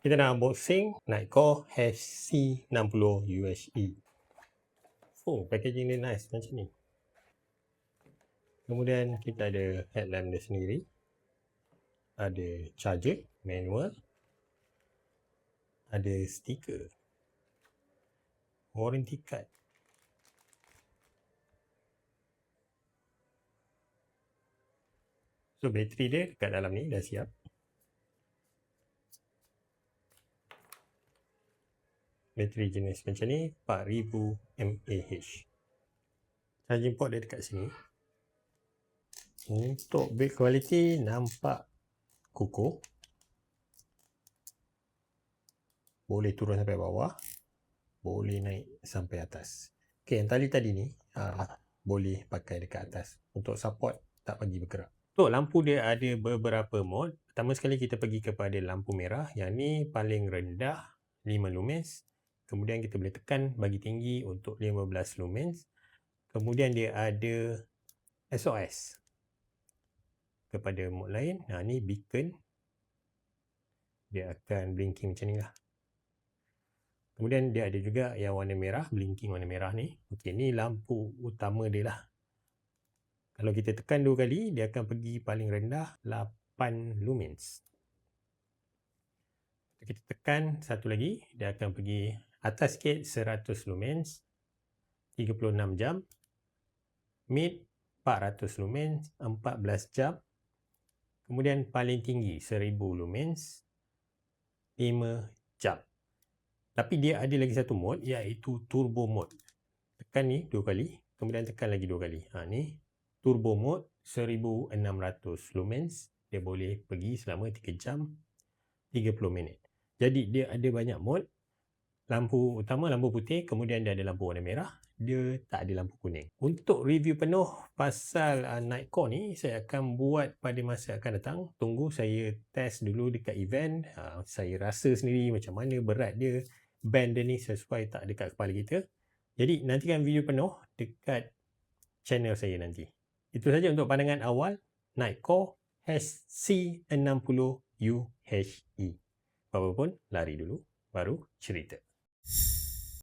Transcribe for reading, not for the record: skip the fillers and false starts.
Kita nak unboxing Nightcore HC60 UHE. Oh, packaging dia nice macam ni. Kemudian kita ada headlamp dia sendiri. Ada charger, manual. Ada stiker. Warranty card. So, bateri dia dekat dalam ni dah siap. Bateri jenis macam ni 4000 mAh. Charging port dia dekat sini. Untuk build quality nampak kukuh. Boleh turun sampai bawah. Boleh naik sampai atas. Okay, yang tali ni boleh pakai dekat atas. Untuk support tak bagi bergerak. Untuk lampu dia ada beberapa mod. Pertama sekali kita pergi kepada lampu merah. Yang ni paling rendah 5 lumens. Kemudian kita boleh tekan bagi tinggi untuk 15 lumens. Kemudian dia ada SOS kepada mod lain. Ni beacon. Dia akan blinking macam ni lah. Kemudian dia ada juga yang warna merah, blinking warna merah ni. Okey, ni lampu utama dia lah. Kalau kita tekan 2 kali, dia akan pergi paling rendah 8 lumens. Kita tekan satu lagi, dia akan pergi atas sikit 100 lumens, 36 jam. Mid 400 lumens, 14 jam. Kemudian paling tinggi 1000 lumens, 5 jam. Tapi dia ada lagi satu mod, iaitu turbo mode. Tekan ni 2 kali, kemudian tekan lagi 2 kali. Ni turbo mode 1600 lumens. Dia boleh pergi selama 3 jam 30 minit. Jadi dia ada banyak mod. Lampu utama lampu putih, kemudian dia ada lampu warna merah, dia tak ada lampu kuning. Untuk review penuh pasal Nightcore ni saya akan buat pada masa akan datang. Tunggu saya test dulu dekat event. Saya rasa sendiri macam mana berat dia, band dia ni sesuai tak dekat kepala kita. Jadi nantikan video penuh dekat channel saya nanti. Itu saja untuk pandangan awal Nightcore HC60 UHE. Apa pun lari dulu baru cerita.